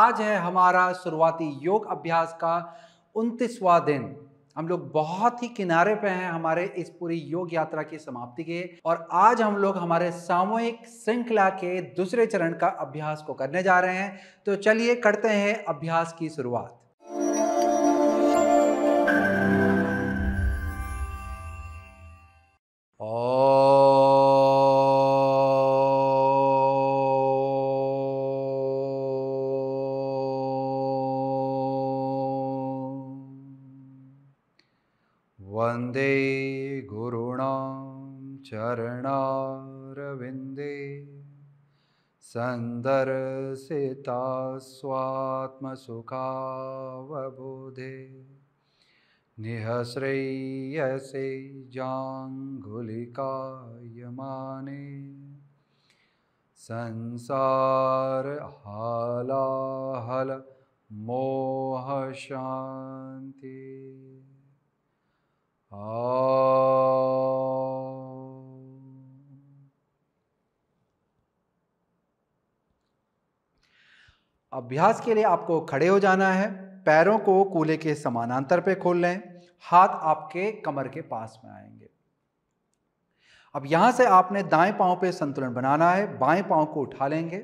आज है हमारा शुरुआती योग अभ्यास का 29वां दिन। हम लोग बहुत ही किनारे पे हैं हमारे इस पूरी योग यात्रा की समाप्ति के, और आज हम लोग हमारे सामूहिक श्रृंखला के दूसरे चरण का अभ्यास को करने जा रहे हैं। तो चलिए करते हैं अभ्यास की शुरुआत। वंदे गुरुणां चरणारविंदे संदर्शिता स्वात्मसुखावबोधे निःश्रेयसे जाङ्गुलिकायमाने संसार हालाहल मोह शांति। अभ्यास के लिए आपको खड़े हो जाना है। पैरों को कूल्हे के समानांतर पे खोल लें। हाथ आपके कमर के पास में आएंगे। अब यहां से आपने दाएं पांव पे संतुलन बनाना है। बाएं पांव को उठा लेंगे,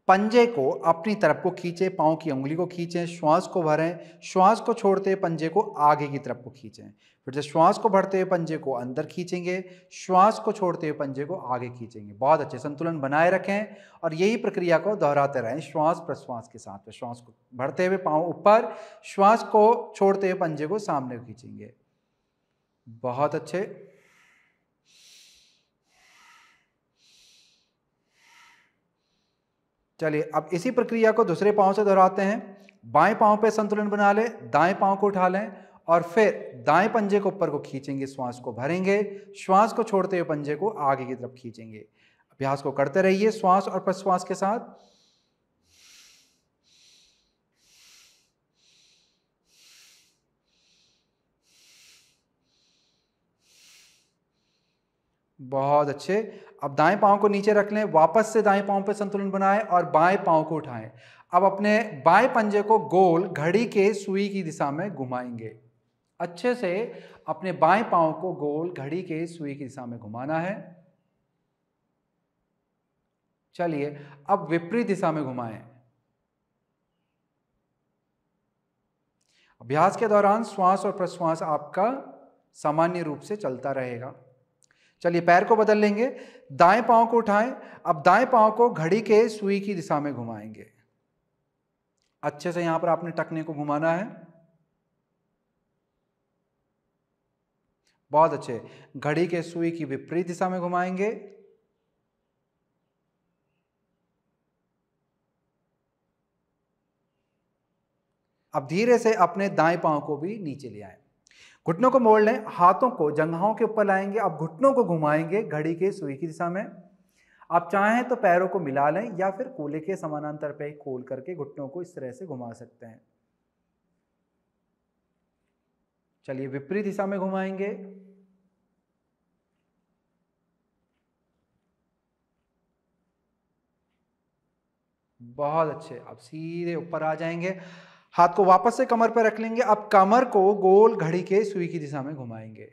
पंजे को अपनी तरफ को खींचे, पांव की उंगली को खींचें, श्वास को भरें, श्वास को छोड़ते हुए पंजे को आगे की तरफ को खींचें। फिर से श्वास को भरते हुए पंजे को अंदर खींचेंगे, श्वास को छोड़ते हुए पंजे को आगे खींचेंगे। बहुत अच्छे, संतुलन बनाए रखें और यही प्रक्रिया को दोहराते रहें श्वास प्रश्वास के साथ। श्वास को भरते हुए पांव ऊपर, श्वास को छोड़ते हुए पंजे को सामने खींचेंगे। बहुत अच्छे। चलिए अब इसी प्रक्रिया को दूसरे पांव से दोहराते हैं। बाएं पांव पे संतुलन बना लें, दाएं पांव को उठा लें और फिर दाएं पंजे को ऊपर को खींचेंगे, श्वास को भरेंगे, श्वास को छोड़ते हुए पंजे को आगे की तरफ खींचेंगे। अभ्यास को करते रहिए श्वास और प्रश्वास के साथ। बहुत अच्छे। अब दाएं पांव को नीचे रख लें, वापस से दाएं पांव पे संतुलन बनाएं और बाएं पांव को उठाएं। अब अपने बाएं पंजे को गोल घड़ी के सुई की दिशा में घुमाएंगे। अच्छे से अपने बाएं पांव को गोल घड़ी के सुई की दिशा में घुमाना है। चलिए अब विपरीत दिशा में घुमाएं। अभ्यास के दौरान श्वास और प्रश्वास आपका सामान्य रूप से चलता रहेगा। चलिए पैर को बदल लेंगे, दाएं पांव को उठाएं। अब दाएं पांव को घड़ी के सुई की दिशा में घुमाएंगे। अच्छे से यहां पर आपने टखने को घुमाना है। बहुत अच्छे। घड़ी के सुई की विपरीत दिशा में घुमाएंगे। अब धीरे से अपने दाएं पांव को भी नीचे ले आए, घुटनों को मोड़ लें, हाथों को जंघाओं के ऊपर लाएंगे। अब घुटनों को घुमाएंगे घड़ी के सुई की दिशा में। आप चाहें तो पैरों को मिला लें या फिर कूल्हे के समानांतर पे खोल करके घुटनों को इस तरह से घुमा सकते हैं। चलिए विपरीत दिशा में घुमाएंगे। बहुत अच्छे। अब सीधे ऊपर आ जाएंगे, हाथ को वापस से कमर पर रख लेंगे। अब कमर को गोल घड़ी के सुई की दिशा में घुमाएंगे।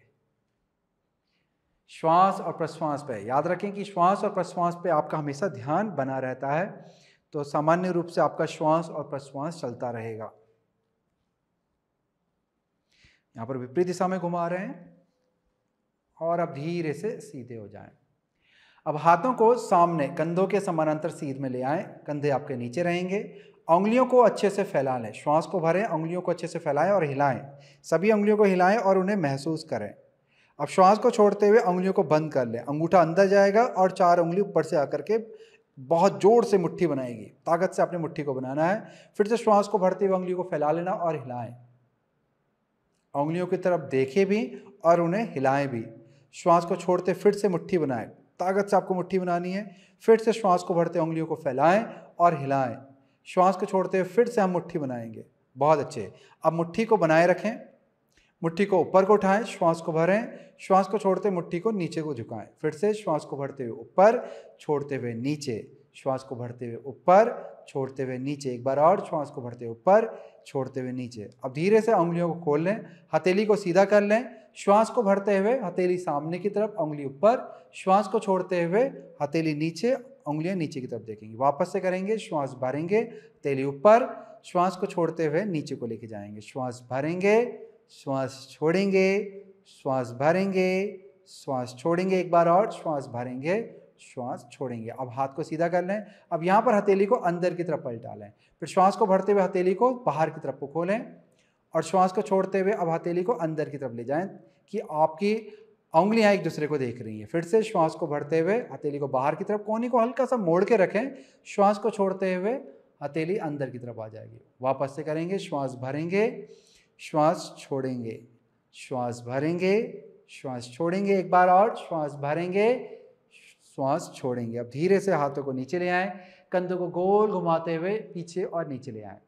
श्वास और प्रश्वास पे याद रखें कि श्वास और प्रश्वास पे आपका हमेशा ध्यान बना रहता है, तो सामान्य रूप से आपका श्वास और प्रश्वास चलता रहेगा। यहां पर विपरीत दिशा में घुमा रहे हैं और अब धीरे से सीधे हो जाएं। अब हाथों को सामने कंधों के समानांतर सीध में ले आएं, कंधे आपके नीचे रहेंगे। उंगलियों को अच्छे से फैला लें, श्वास को भरें, उंगलियों को अच्छे से फैलाएं और हिलाएं। सभी उंगलियों को हिलाएं और उन्हें महसूस करें। अब श्वास को छोड़ते हुए उंगलियों को बंद कर लें। अंगूठा अंदर जाएगा और 4 उंगली ऊपर से आकर के बहुत जोर से मुट्ठी बनाएगी। ताकत से अपनी मुट्ठी को बनाना है। फिर से श्वास को भरते हुए उंगलियों को फैला लेना और हिलाएं। उंगलियों की तरफ देखें भी और उन्हें हिलाएं भी। श्वास को छोड़ते फिर से मुट्ठी बनाएं, ताकत से आपको मुट्ठी बनानी है। फिर से श्वास को भरते उंगलियों को फैलाएं और हिलाएं। श्वास को छोड़ते हुए फिर से हम मुट्ठी बनाएंगे। बहुत अच्छे। अब मुट्ठी को बनाए रखें, मुट्ठी को ऊपर को उठाएं, श्वास को भरें, श्वास को छोड़ते मुट्ठी को नीचे को झुकाएं। फिर से श्वास को भरते हुए ऊपर, छोड़ते हुए नीचे, श्वास को भरते हुए ऊपर, छोड़ते हुए नीचे। एक बार और, श्वास को भरते हुए ऊपर, छोड़ते हुए नीचे। अब धीरे से उंगलियों को खोल लें, हथेली को सीधा कर लें। श्वास को भरते हुए हथेली सामने की तरफ, उंगली ऊपर। श्वास को छोड़ते हुए हथेली नीचे, उंगलियां नीचे की तरफ देखेंगी। वापस से करेंगे, श्वास भरेंगे, हथेली ऊपर। श्वास को छोड़ते हुए नीचे को लेके जाएंगे। श्वास भरेंगे, श्वास छोड़ेंगे, श्वास भरेंगे, श्वास छोड़ेंगे। एक बार और, श्वास भरेंगे, श्वास छोड़ेंगे। अब हाथ को सीधा कर लें। अब यहाँ पर हथेली को अंदर की तरफ पलटा लें। फिर श्वास को भरते हुए हथेली को बाहर की तरफ को खोलें और श्वास को छोड़ते हुए अब हथेली को अंदर की तरफ ले जाएं कि आपकी उंगलियां एक दूसरे को देख रही हैं। फिर से श्वास को भरते हुए हथेली को बाहर की तरफ, कोहनी को हल्का सा मोड़ के रखें। श्वास को छोड़ते हुए हथेली अंदर की तरफ आ जाएगी। वापस से करेंगे, श्वास भरेंगे, श्वास छोड़ेंगे, श्वास भरेंगे, श्वास छोड़ेंगे। एक बार और, श्वास भरेंगे, श्वास छोड़ेंगे। अब धीरे से हाथों को नीचे ले आएं, कंधों को गोल घुमाते हुए पीछे और नीचे ले आएं।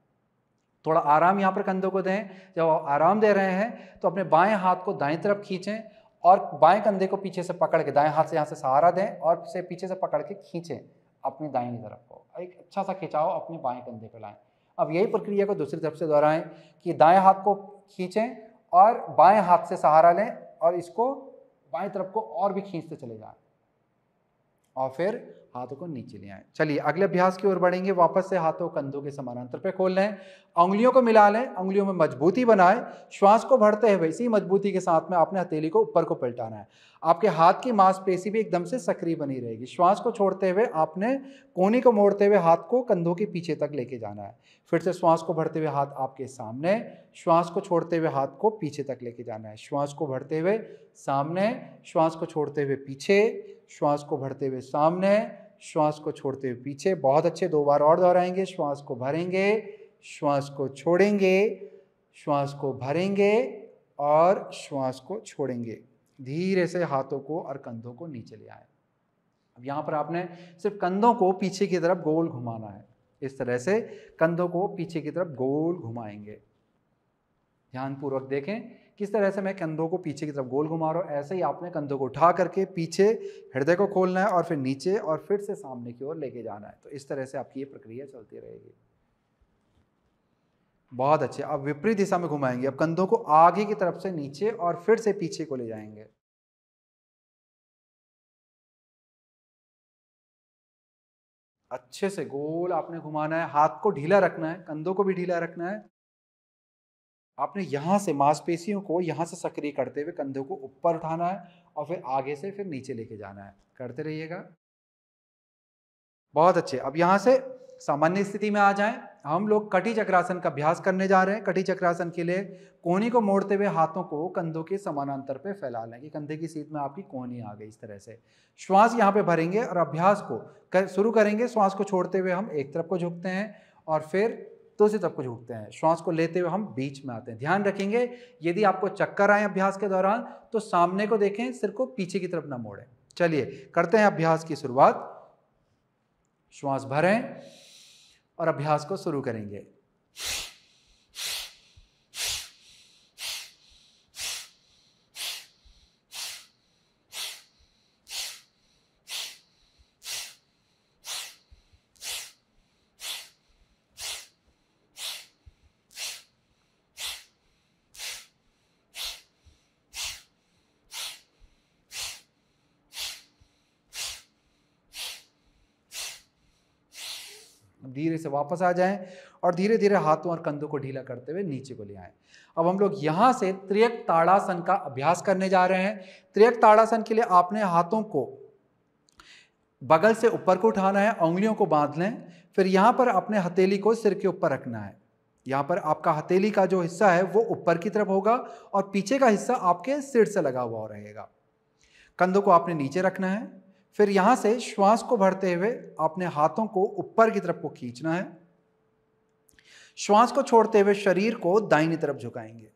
थोड़ा आराम यहाँ पर कंधों को दें। जब आप आराम दे रहे हैं तो अपने बाएं हाथ को दाएं तरफ खींचें और बाएं कंधे को पीछे से पकड़ के, दाएं हाथ से यहाँ से सहारा दें और से पीछे से पकड़ के खींचें अपनी दाहिनी तरफ को। एक अच्छा सा खिंचाव अपने बाएं कंधे को लाएं। अब यही प्रक्रिया को दूसरी तरफ से दोहराएं कि दाएं हाथ को खींचें और बाएं हाथ से सहारा लें और इसको बाएं तरफ को और भी खींचते चले जाएं और फिर हाथों को नीचे ले आएं। चलिए अगले अभ्यास की ओर बढ़ेंगे। वापस से हाथों कंधों के समानांतर पे खोल लें, उंगलियों को मिला लें, उंगलियों में मजबूती बनाएं। श्वास को भरते हुए इसी मजबूती के साथ में आपने हथेली को ऊपर को पलटाना है। आपके हाथ की मांसपेशी भी एकदम से सक्रिय बनी रहेगी। श्वास को छोड़ते हुए आपने कोहनी को मोड़ते हुए हाथ को कंधों के पीछे तक लेके जाना है। फिर से श्वास को भरते हुए हाथ आपके सामने, श्वास को छोड़ते हुए हाथ को पीछे तक लेके जाना है। श्वास को भरते हुए सामने, श्वास को छोड़ते हुए पीछे, श्वास को भरते हुए सामने, श्वास को छोड़ते हुए पीछे। बहुत अच्छे, 2 बार और दोहराएंगे। श्वास को भरेंगे, श्वास को छोड़ेंगे, श्वास को भरेंगे और श्वास को छोड़ेंगे। धीरे से हाथों को और कंधों को नीचे ले आए। अब यहाँ पर आपने सिर्फ कंधों को पीछे की तरफ गोल घुमाना है। इस तरह से कंधों को पीछे की तरफ गोल घुमाएंगे। ध्यानपूर्वक देखें किस तरह से मैं कंधों को पीछे की तरफ गोल घुमा रहा हूँ। ऐसे ही आपने कंधों को उठा करके पीछे हृदय को खोलना है और फिर नीचे और फिर से सामने की ओर लेके जाना है। तो इस तरह से आपकी ये प्रक्रिया चलती रहेगी। बहुत अच्छे। अब विपरीत दिशा में घुमाएंगे। अब कंधों को आगे की तरफ से नीचे और फिर से पीछे को ले जाएंगे। अच्छे से गोल आपने घुमाना है। हाथ को ढीला रखना है, कंधों को भी ढीला रखना है। आपने यहाँ से मांसपेशियों को यहाँ से सक्रिय करते हुए कंधों को ऊपर उठाना है और फिर आगे से फिर नीचे लेके जाना है। करते रहिएगा। बहुत अच्छे। अब यहाँ से सामान्य स्थिति में आ जाएं। हम लोग कटी चक्रासन का अभ्यास करने जा रहे हैं। कटी चक्रासन के लिए कोहनी को मोड़ते हुए हाथों को कंधों के समानांतर पे फैला लें कि कंधे की सीध में आपकी कोहनी आ गई। इस तरह से श्वास यहाँ पे भरेंगे और अभ्यास को शुरू करेंगे। श्वास को छोड़ते हुए हम एक तरफ को झुकते हैं और फिर दूसरी तरफ को झुकते हैं। श्वास को लेते हुए हम बीच में आते हैं। ध्यान रखेंगे यदि आपको चक्कर आए अभ्यास के दौरान तो सामने को देखें, सिर को पीछे की तरफ ना मोड़ें। चलिए करते हैं अभ्यास की शुरुआत। श्वास भरें और अभ्यास को शुरू करेंगे। धीरे से वापस आ जाएं और धीरे धीरे हाथों और कंधों को ढीला करते हुए नीचे को ले आएं। अब हम लोग यहां से त्रियक ताड़ासन का अभ्यास करने जा रहे हैं। त्रियक ताड़ासन के लिए आपने हाथों को बगल से ऊपर को उठाना है, उंगलियों को बांध लें। फिर यहां पर अपने हथेली को सिर के ऊपर रखना है। यहां पर आपका हथेली का जो हिस्सा है वो ऊपर की तरफ होगा और पीछे का हिस्सा आपके सिर से लगा हुआ रहेगा। कंधों को आपने नीचे रखना है। फिर यहां से श्वास को भरते हुए अपने हाथों को ऊपर की तरफ को खींचना है। श्वास को छोड़ते हुए शरीर को दाहिनी तरफ झुकाएंगे।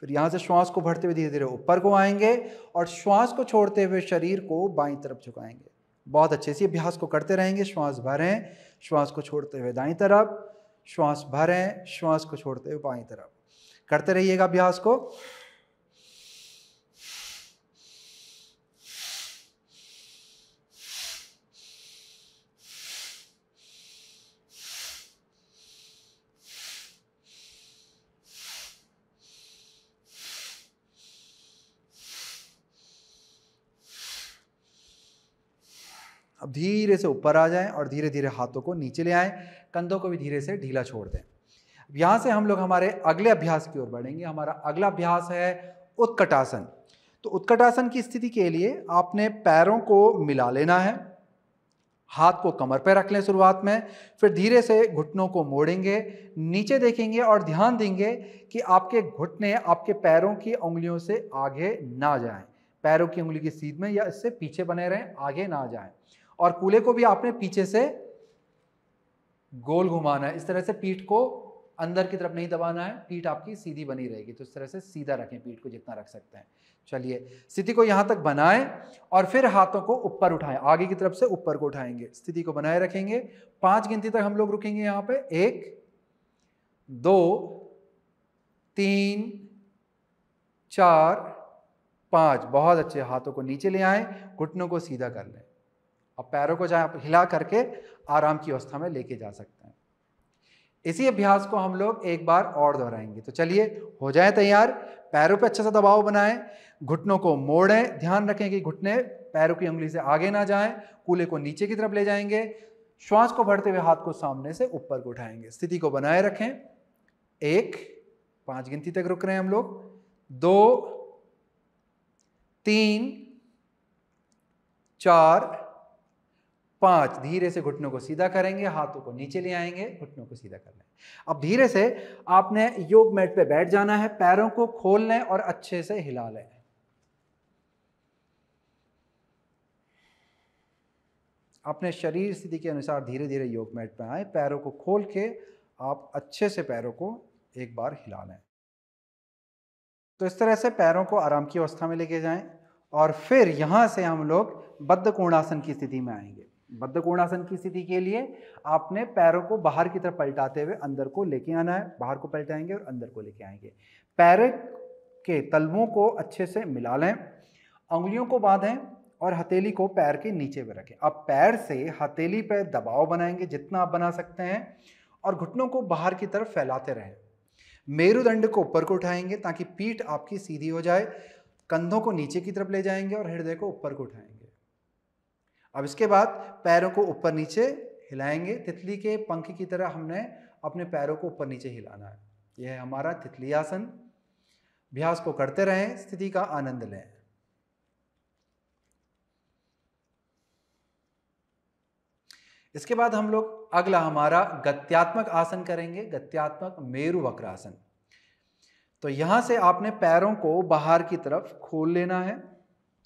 फिर यहां से श्वास को भरते हुए धीरे धीरे ऊपर को आएंगे और श्वास को छोड़ते हुए शरीर को बाईं तरफ झुकाएंगे। बहुत अच्छे से अभ्यास को करते रहेंगे। श्वास भरें, श्वास को छोड़ते हुए दाईं तरफ, श्वास भरें, श्वास को छोड़ते हुए बाईं तरफ। करते रहिएगा अभ्यास को। अब धीरे से ऊपर आ जाएं और धीरे धीरे हाथों को नीचे ले आएं, कंधों को भी धीरे से ढीला छोड़ दें। यहाँ से हम लोग हमारे अगले अभ्यास की ओर बढ़ेंगे। हमारा अगला अभ्यास है उत्कटासन। तो उत्कटासन की स्थिति के लिए आपने पैरों को मिला लेना है, हाथ को कमर पर रख लें शुरुआत में, फिर धीरे से घुटनों को मोड़ेंगे, नीचे देखेंगे और ध्यान देंगे कि आपके घुटने आपके पैरों की उंगलियों से आगे ना जाएं, पैरों की उंगली की सीध में या इससे पीछे बने रहें, आगे ना जाएं। और कूल्हे को भी आपने पीछे से गोल घुमाना है, इस तरह से पीठ को अंदर की तरफ नहीं दबाना है, पीठ आपकी सीधी बनी रहेगी। तो इस तरह से सीधा रखें पीठ को जितना रख सकते हैं। चलिए स्थिति को यहां तक बनाएं और फिर हाथों को ऊपर उठाएं, आगे की तरफ से ऊपर को उठाएंगे, स्थिति को बनाए रखेंगे। 5 गिनती तक हम लोग रुकेंगे यहां पे। 1 2 3 4 5। बहुत अच्छे, हाथों को नीचे ले आएं, घुटनों को सीधा कर लें। अब पैरों को जहां हिला करके आराम की अवस्था में लेके जा सकते हैं। इसी अभ्यास को हम लोग एक बार और दोहराएंगे। तो चलिए हो जाए तैयार। पैरों पे अच्छा सा दबाव बनाएं, घुटनों को मोड़ें, ध्यान रखें कि घुटने पैरों की उंगली से आगे ना जाएं, कूल्हे को नीचे की तरफ ले जाएंगे, श्वास को भरते हुए हाथ को सामने से ऊपर को उठाएंगे। स्थिति को बनाए रखें। 1 5 गिनती तक रुक रहे हैं हम लोग। 2 3 4 5। धीरे से घुटनों को सीधा करेंगे, हाथों को नीचे ले आएंगे, घुटनों को सीधा कर लें। अब धीरे से आपने योग मैट पे बैठ जाना है, पैरों को खोल लें और अच्छे से हिला लें। अपने शरीर स्थिति के अनुसार धीरे धीरे योग मैट पे आए, पैरों को खोल के आप अच्छे से पैरों को एक बार हिला लें। तो इस तरह से पैरों को आराम की अवस्था में लेके जाएं और फिर यहां से हम लोग बद्ध कोणासन की स्थिति में आएंगे। बद्ध कोणासन की स्थिति के लिए आपने पैरों को बाहर की तरफ पलटाते हुए अंदर को लेके आना है, बाहर को पलटाएंगे और अंदर को लेके आएंगे। पैर के तलवों को अच्छे से मिला लें, उंगलियों को बांधें और हथेली को पैर के नीचे पे रखें। अब पैर से हथेली पे दबाव बनाएंगे जितना आप बना सकते हैं और घुटनों को बाहर की तरफ फैलाते रहें। मेरुदंड को ऊपर को उठाएंगे ताकि पीठ आपकी सीधी हो जाए, कंधों को नीचे की तरफ ले जाएंगे और हृदय को ऊपर को उठाएंगे। अब इसके बाद पैरों को ऊपर नीचे हिलाएंगे, तितली के पंख की तरह हमने अपने पैरों को ऊपर नीचे हिलाना है। यह है हमारा तितली आसन। अभ्यास को करते रहें, स्थिति का आनंद लें। इसके बाद हम लोग अगला हमारा गत्यात्मक आसन करेंगे, गत्यात्मक मेरु वक्रासन। तो यहां से आपने पैरों को बाहर की तरफ खोल लेना है।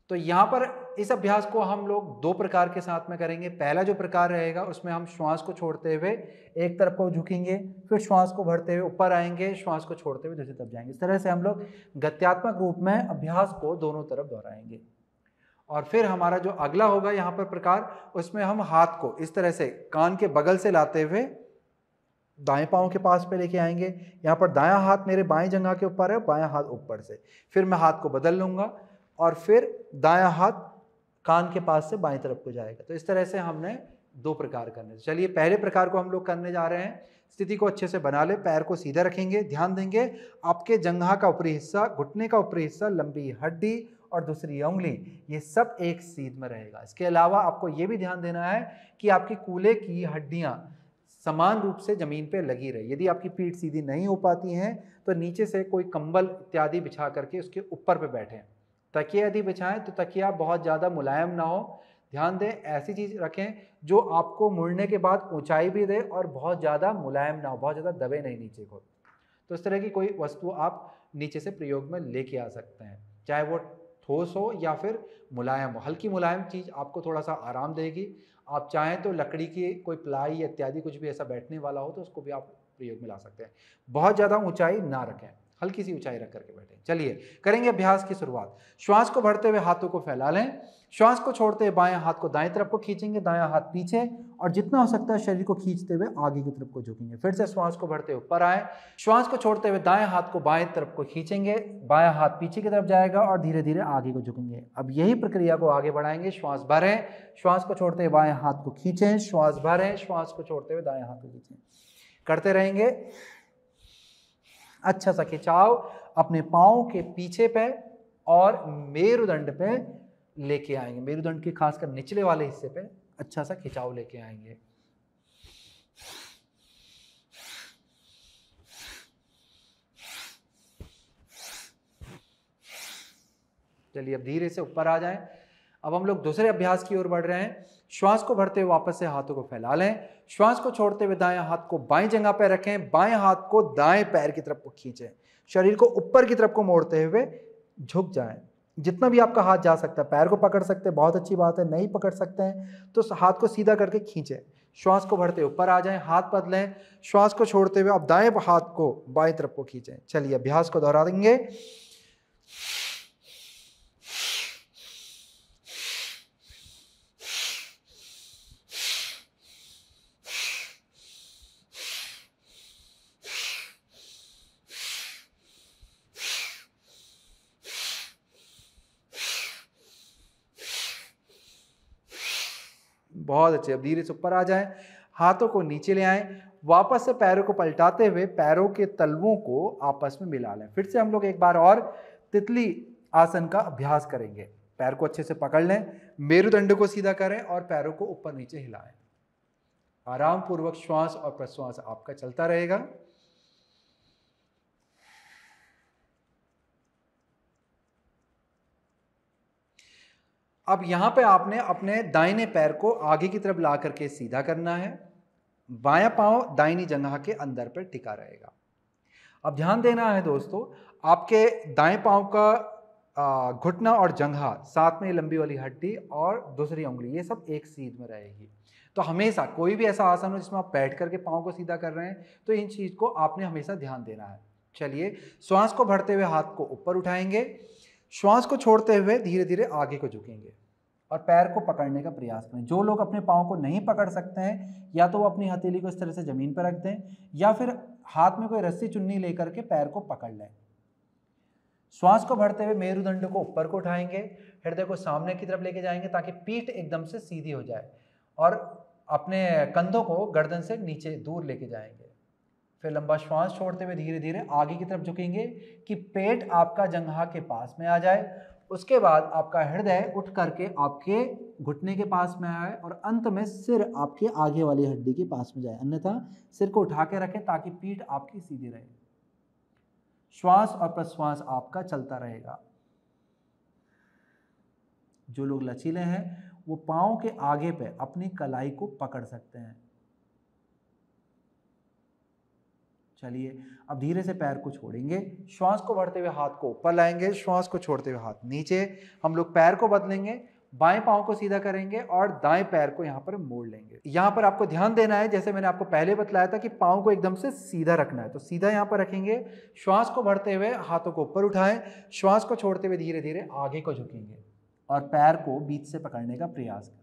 तो यहां पर इस अभ्यास को हम लोग 2 प्रकार के साथ में करेंगे। पहला जो प्रकार रहेगा उसमें हम श्वास को छोड़ते हुए एक तरफ को झुकेंगे, फिर श्वास को भरते हुए ऊपर आएंगे, श्वास को छोड़ते हुए दूसरी तरफ जाएंगे। इस तरह से हम लोग गत्यात्मक रूप में अभ्यास को दोनों तरफ दोहराएंगे। और फिर हमारा जो अगला होगा यहाँ पर प्रकार, उसमें हम हाथ को इस तरह से कान के बगल से लाते हुए दाएं पांव के पास पे लेके आएंगे। यहाँ पर दायां हाथ मेरे बाएं जंघा के ऊपर है, बायां हाथ ऊपर से। फिर मैं हाथ को बदल लूंगा और फिर दायां हाथ कान के पास से बाएं तरफ को जाएगा। तो इस तरह से हमने 2 प्रकार करने। चलिए पहले प्रकार को हम लोग करने जा रहे हैं। स्थिति को अच्छे से बना ले, पैर को सीधा रखेंगे, ध्यान देंगे आपके जंघा का ऊपरी हिस्सा, घुटने का ऊपरी हिस्सा, लंबी हड्डी और दूसरी उंगली, ये सब एक सीध में रहेगा। इसके अलावा आपको ये भी ध्यान देना है कि आपकी कूल्हे की हड्डियां समान रूप से जमीन पे लगी रहे। यदि आपकी पीठ सीधी नहीं हो पाती है तो नीचे से कोई कंबल इत्यादि बिछा करके उसके ऊपर पे बैठें। तकिया यदि बिछाएं तो तकिया बहुत ज़्यादा मुलायम ना हो। ध्यान दें ऐसी चीज़ रखें जो आपको मुड़ने के बाद ऊंचाई भी दे और बहुत ज़्यादा मुलायम ना हो, बहुत ज़्यादा दबे नहीं नीचे को। तो इस तरह की कोई वस्तु आप नीचे से प्रयोग में लेके आ सकते हैं, चाहे वो ठोस हो या फिर मुलायम हो। हल्की मुलायम चीज़ आपको थोड़ा सा आराम देगी। आप चाहें तो लकड़ी की कोई प्लाई या इत्यादि कुछ भी ऐसा बैठने वाला हो तो उसको भी आप प्रयोग में ला सकते हैं। बहुत ज़्यादा ऊंचाई ना रखें, हल्की सी ऊंचाई रख करके बैठें। चलिए करेंगे अभ्यास की शुरुआत। श्वास को भरते हुए हाथों को फैला लें, श्वास को छोड़ते हुए बाएं हाथ को दाएं तरफ को खींचेंगे, दायां हाथ पीछे, और जितना हो सकता है शरीर को खींचते हुए आगे की तरफ को झुकेंगे। फिर से श्वास को भरते हुए ऊपर आए, श्वास को छोड़ते हुए दाएं हाथ को बाएं तरफ को खींचेंगे, बायां हाथ पीछे की तरफ जाएगा और धीरे धीरे आगे को झुकेंगे। अब यही प्रक्रिया को आगे बढ़ाएंगे। श्वास भरें, श्वास को छोड़ते हुए बाएं हाथ को खींचें, श्वास भरें, श्वास को छोड़ते हुए दाएं हाथ को खींचें। करते रहेंगे। अच्छा सा खिंचाव अपने पाँव के पीछे पे और मेरुदंड पे लेके आएंगे। मेरुदंड के खासकर निचले वाले हिस्से पे अच्छा सा खिंचाव लेके आएंगे। चलिए अब धीरे से ऊपर आ जाएं। अब हम लोग दूसरे अभ्यास की ओर बढ़ रहे हैं। श्वास को भरते हुए वापस से हाथों को फैला लें। श्वास को छोड़ते हुए दाएं हाथ को बाएं जगह पर रखें, बाएं हाथ को दाएं पैर की तरफ को खींचें, शरीर को ऊपर की तरफ को मोड़ते हुए झुक जाएं। जितना भी आपका हाथ जा सकता है, पैर को पकड़ सकते हैं, बहुत अच्छी बात है, नहीं पकड़ सकते हैं तो हाथ को सीधा करके खींचें। श्वास को भरते ऊपर आ जाएं, हाथ बदलें। श्वास को छोड़ते हुए आप दाएं हाथ को बाएं तरफ को खींचें। चलिए अभ्यास को दोहरा देंगे। बहुत अच्छे। अब धीरे से ऊपर आ जाएं, हाथों को नीचे ले आएं, वापस से पैरों को पलटाते हुए पैरों के तलवों को आपस में मिला लें। फिर से हम लोग एक बार और तितली आसन का अभ्यास करेंगे। पैर को अच्छे से पकड़ लें, मेरुदंड को सीधा करें और पैरों को ऊपर नीचे हिलाएं। आराम पूर्वक श्वास और प्रश्वास आपका चलता रहेगा। अब यहां पे आपने अपने दाहिने पैर को आगे की तरफ ला करके सीधा करना है। बायां पांव दाहिनी जंघा के अंदर पर टिका रहेगा। अब ध्यान देना है दोस्तों, आपके दाएं पांव का घुटना और जंघा, साथ में लंबी वाली हड्डी और दूसरी उंगली, ये सब एक सीध में रहेगी। तो हमेशा कोई भी ऐसा आसन हो जिसमें आप बैठ करके पांव को सीधा कर रहे हैं, तो इन चीज को आपने हमेशा ध्यान देना है। चलिए श्वास को भरते हुए हाथ को ऊपर उठाएंगे, श्वास को छोड़ते हुए धीरे धीरे आगे को झुकेंगे और पैर को पकड़ने का प्रयास करें। जो लोग अपने पाँव को नहीं पकड़ सकते हैं, या तो वो अपनी हथेली को इस तरह से जमीन पर रख दें या फिर हाथ में कोई रस्सी चुन्नी लेकर के पैर को पकड़ लें। श्वास को भरते हुए मेरुदंड को ऊपर को उठाएंगे, हृदय को सामने की तरफ लेके जाएंगे ताकि पीठ एकदम से सीधी हो जाए और अपने कंधों को गर्दन से नीचे दूर लेके जाएंगे। फिर लंबा श्वास छोड़ते हुए धीरे धीरे आगे की तरफ झुकेंगे कि पेट आपका जंघा के पास में आ जाए। उसके बाद आपका हृदय उठ करके आपके घुटने के पास में आए और अंत में सिर आपके आगे वाली हड्डी के पास में जाए। अन्यथा सिर को उठा के रखें ताकि पीठ आपकी सीधी रहे। श्वास और प्रश्वास आपका चलता रहेगा। जो लोग लचीले हैं वो पाँव के आगे पे अपनी कलाई को पकड़ सकते हैं। चलिए अब धीरे से पैर को छोड़ेंगे, श्वास को भरते हुए हाथ को ऊपर लाएंगे, श्वास को छोड़ते हुए हाथ नीचे। हम लोग पैर को बदलेंगे, बाएं पांव को सीधा करेंगे और दाएं पैर को यहां पर मोड़ लेंगे। यहां पर आपको ध्यान देना है, जैसे मैंने आपको पहले बतलाया था कि पांव को एकदम से सीधा रखना है, तो सीधा यहां पर रखेंगे। श्वास को भरते हुए हाथों को ऊपर उठाएं, श्वास को छोड़ते हुए धीरे धीरे आगे को झुकेंगे और पैर को बीच से पकड़ने का प्रयास करें।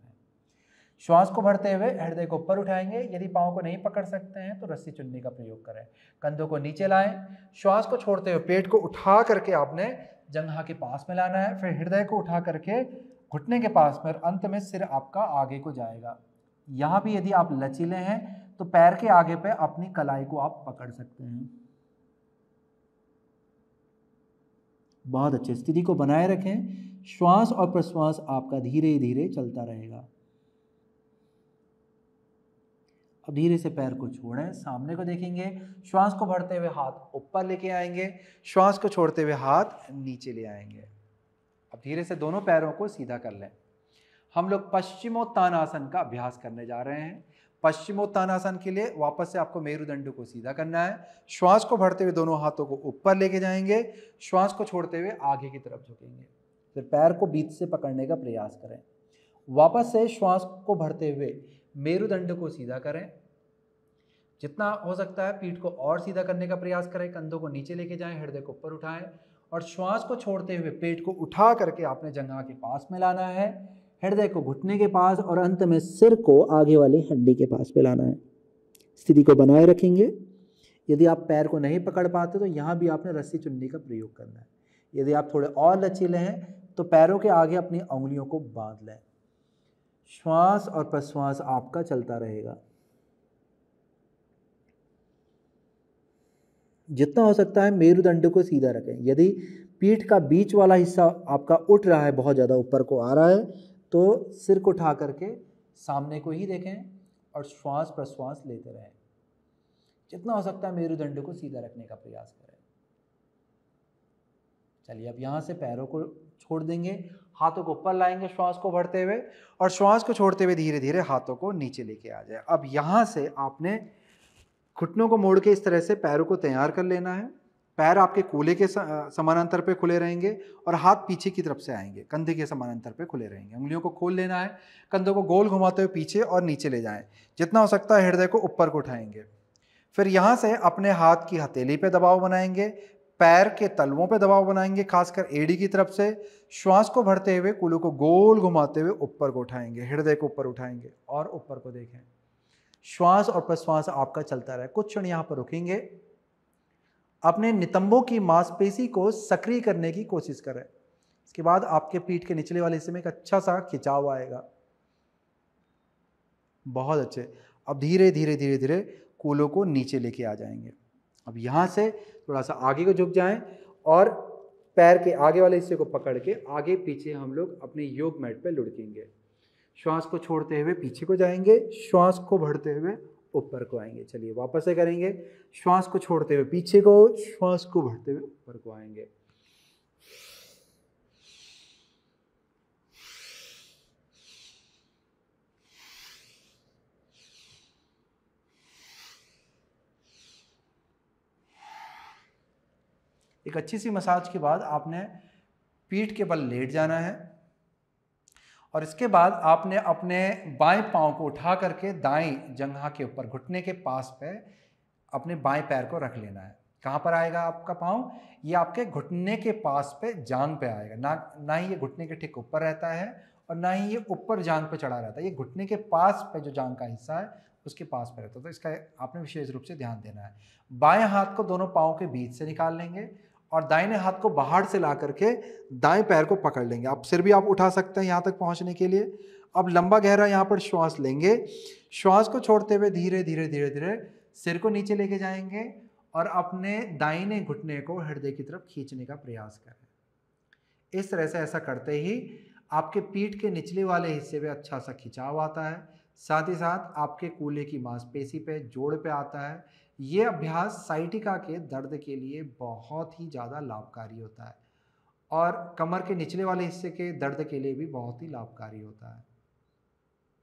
श्वास को भरते हुए हृदय को ऊपर उठाएंगे। यदि पाँव को नहीं पकड़ सकते हैं तो रस्सी चुन्नी का प्रयोग करें। कंधों को नीचे लाएं, श्वास को छोड़ते हुए पेट को उठा करके आपने जंघा के पास में लाना है। फिर हृदय को उठा करके घुटने के पास में, अंत में सिर आपका आगे को जाएगा। यहाँ भी यदि आप लचीले हैं तो पैर के आगे पे अपनी कलाई को आप पकड़ सकते हैं। बहुत अच्छी स्थिति को बनाए रखें। श्वास और प्रश्वास आपका धीरे धीरे चलता रहेगा। अब धीरे से पैर को छोड़ें, सामने को देखेंगे। श्वास को भरते हुए हाथ ऊपर लेके आएंगे, श्वास को छोड़ते हुए हाथ नीचे ले आएंगे। अब धीरे से दोनों पैरों को सीधा कर लें। हम लोग पश्चिमोत्तानासन का अभ्यास करने जा रहे हैं। पश्चिमोत्तानासन के लिए वापस से आपको मेरुदंड को सीधा करना है। श्वास को भरते हुए दोनों हाथों को ऊपर लेके जाएंगे, श्वास को छोड़ते हुए आगे की तरफ झुकेंगे। फिर पैर को बीच से पकड़ने का प्रयास करें। वापस से श्वास को भरते हुए मेरुदंड को सीधा करें। जितना हो सकता है पीठ को और सीधा करने का प्रयास करें। कंधों को नीचे लेके जाएं, हृदय को ऊपर उठाएं और श्वास को छोड़ते हुए पेट को उठा करके आपने जंघा के पास में लाना है, हृदय को घुटने के पास और अंत में सिर को आगे वाली हड्डी के पास में लाना है। स्थिति को बनाए रखेंगे। यदि आप पैर को नहीं पकड़ पाते तो यहाँ भी आपने रस्सी चुन्नी का प्रयोग करना है। यदि आप थोड़े और लचीले हैं तो पैरों के आगे अपनी उंगलियों को बांध लें। श्वास और प्रश्वास आपका चलता रहेगा। जितना हो सकता है मेरुदंड को सीधा रखें। यदि पीठ का बीच वाला हिस्सा आपका उठ रहा है, बहुत ज़्यादा ऊपर को आ रहा है, तो सिर को उठा करके सामने को ही देखें और श्वास प्रश्वास लेते रहें। जितना हो सकता है मेरुदंड को सीधा रखने का प्रयास करें। चलिए, अब यहाँ से पैरों को छोड़ देंगे, हाथों को ऊपर लाएंगे श्वास को भरते हुए, और श्वास को छोड़ते हुए धीरे धीरे हाथों को नीचे लेके आ जाए। अब यहाँ से आपने घुटनों को मोड़ के इस तरह से पैरों को तैयार कर लेना है। पैर आपके कूल्हे के समानांतर पे खुले रहेंगे और हाथ पीछे की तरफ से आएंगे, कंधे के समानांतर पे खुले रहेंगे। उंगलियों को खोल लेना है, कंधों को गोल घुमाते हुए पीछे और नीचे ले जाएं। जितना हो सकता है हृदय को ऊपर को उठाएंगे। फिर यहाँ से अपने हाथ की हथेली पे दबाव बनाएंगे, पैर के तलवों पे दबाव बनाएंगे, खासकर एड़ी की तरफ से। श्वास को भरते हुए कूल्हे को गोल घुमाते हुए ऊपर को उठाएंगे, हृदय को ऊपर उठाएंगे और ऊपर को देखें। श्वास और प्रश्वास आपका चलता रहे। कुछ क्षण यहाँ पर रुकेंगे। अपने नितंबों की मांसपेशी को सक्रिय करने की कोशिश करें। इसके बाद आपके पीठ के निचले वाले हिस्से में एक अच्छा सा खिंचाव आएगा। बहुत अच्छे। अब धीरे धीरे धीरे धीरे कूल्हों को नीचे लेके आ जाएंगे। अब यहाँ से थोड़ा सा आगे को झुक जाएं और पैर के आगे वाले हिस्से को पकड़ के आगे पीछे हम लोग अपने योग मैट पे लुढ़केंगे। श्वास को छोड़ते हुए पीछे को जाएंगे, श्वास को भरते हुए ऊपर को आएंगे। चलिए वापस से करेंगे। श्वास को छोड़ते हुए पीछे को, श्वास को भरते हुए ऊपर को आएंगे। एक अच्छी सी मसाज के बाद आपने पीठ के बल लेट जाना है और इसके बाद आपने अपने बाएं पांव को उठा करके दाएं जंघा के ऊपर घुटने के पास पे अपने बाएं पैर को रख लेना है। कहाँ पर आएगा आपका पांव? ये आपके घुटने के पास पे जांघ पे आएगा। ना ही ये घुटने के ठीक ऊपर रहता है और ना ही ये ऊपर जांघ पे चढ़ा रहता है। ये घुटने के पास पे जो जांघ का हिस्सा है उसके पास पे रहता है। तो इसका आपने विशेष रूप से ध्यान देना है। बाएं हाथ को दोनों पाँव के बीच से निकाल लेंगे और दाहिने हाथ को बाहर से ला करके दाएं पैर को पकड़ लेंगे। आप सिर भी आप उठा सकते हैं यहाँ तक पहुँचने के लिए। अब लंबा गहरा यहाँ पर श्वास लेंगे। श्वास को छोड़ते हुए धीरे धीरे धीरे धीरे सिर को नीचे लेके जाएंगे और अपने दाहिने घुटने को हृदय की तरफ खींचने का प्रयास करें। इस तरह से ऐसा करते ही आपके पीठ के निचले वाले हिस्से में अच्छा सा खिंचाव आता है, साथ ही साथ आपके कूल्हे की मांसपेशी पे, जोड़ पे आता है। ये अभ्यास साइटिका के दर्द के लिए बहुत ही ज़्यादा लाभकारी होता है और कमर के निचले वाले हिस्से के दर्द के लिए भी बहुत ही लाभकारी होता है।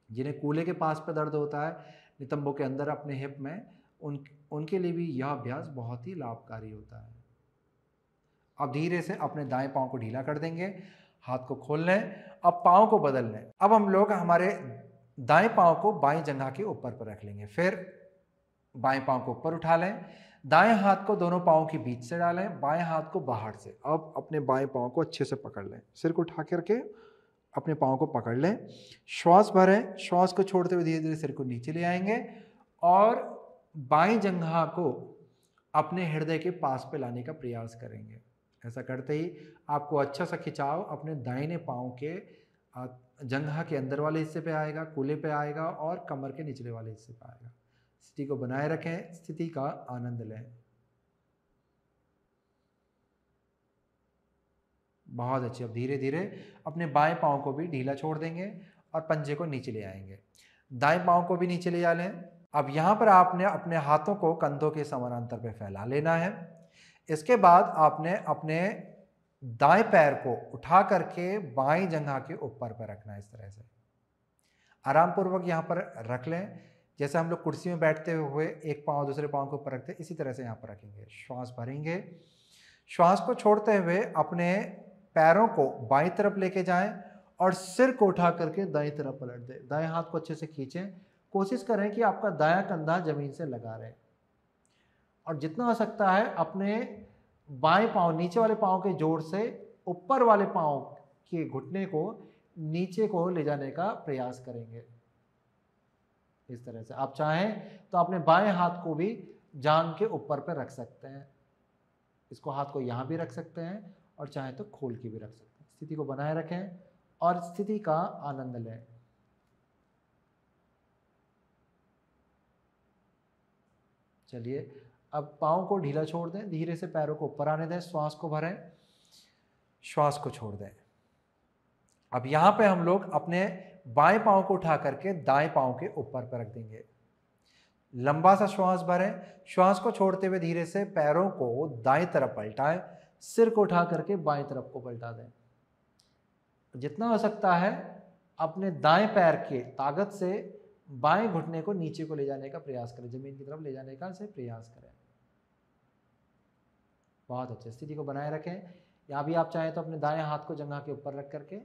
जिन्हें कूल्हे के पास पे दर्द होता है, नितंबों के अंदर अपने हिप में, उनके लिए भी यह अभ्यास बहुत ही लाभकारी होता है। अब धीरे से अपने दाएं पांव को ढीला कर देंगे, हाथ को खोल लें। अब पाँव को बदल लें। अब हम लोग हमारे दाएं पाँव को बाएं जंघा के ऊपर पर रख लेंगे। फिर बाएं पाँव को ऊपर उठा लें, दाएं हाथ को दोनों पाँव के बीच से डालें, बाएं हाथ को बाहर से। अब अपने बाएं पाँव को अच्छे से पकड़ लें, सिर को उठा करके अपने पाँव को पकड़ लें। श्वास भरें, श्वास को छोड़ते हुए धीरे धीरे सिर को नीचे ले आएंगे और बाएं जंघा को अपने हृदय के पास पे लाने का प्रयास करेंगे। ऐसा करते ही आपको अच्छा सा खिंचाव अपने दाहिने पाँव के जंघा के अंदर वाले हिस्से पे आएगा, कूल्हे पे आएगा और कमर के निचले वाले हिस्से पे आएगा। स्थिति को बनाए रखें, स्थिति का आनंद लें। बहुत अच्छे। अब धीरे धीरे अपने बाएं पाँव को भी ढीला छोड़ देंगे और पंजे को नीचे ले आएंगे। दाएं पाँव को भी नीचे ले आ लें। अब यहाँ पर आपने अपने हाथों को कंधों के समानांतर पे फैला लेना है। इसके बाद आपने अपने दाएं पैर को उठा करके बाएं जंघा के ऊपर पर रखना है। इस तरह से आराम पूर्वक यहाँ पर रख लें। जैसे हम लोग कुर्सी में बैठते हुए एक पाँव दूसरे पाँव के ऊपर रखते हैं, इसी तरह से यहाँ पर रखेंगे। श्वास भरेंगे। श्वास को छोड़ते हुए अपने पैरों को बाईं तरफ लेके जाएं और सिर को उठा करके दाईं तरफ पलट दें। दाएं हाथ को अच्छे से खींचें। कोशिश करें कि आपका दायां कंधा जमीन से लगा रहे और जितना हो सकता है अपने बाएं पाँव, नीचे वाले पाँव के जोड़ से ऊपर वाले पाँव के घुटने को नीचे को ले जाने का प्रयास करेंगे। इस तरह से आप चाहें तो अपने बाएं हाथ को भी जांघ के ऊपर पर रख सकते हैं। इसको हाथ को यहाँ भी रख सकते हैं और चाहें तो खोल के भी रख सकते हैं। स्थिति को बनाए रखें और स्थिति का आनंद लें। चलिए, अब पाँव को ढीला छोड़ दें, धीरे से पैरों को ऊपर आने दें, श्वास को भरें, श्वास को छोड़ दें। अब यहाँ पे हम लोग अपने बाएं पांव को उठा करके दाएं पांव के ऊपर पर रख देंगे। लंबा सा श्वास भरें। श्वास को छोड़ते हुए धीरे से पैरों को दाएं तरफ पलटाएं, सिर को उठा करके बाएं तरफ को पलटा दें। जितना हो सकता है अपने दाएं पैर के ताकत से बाएं घुटने को नीचे को ले जाने का प्रयास करें, जमीन की तरफ ले जाने का से प्रयास करें। बहुत अच्छे, स्थिति को बनाए रखें। यहाँ भी आप चाहें तो अपने दाएं हाथ को जंघा के ऊपर रख करके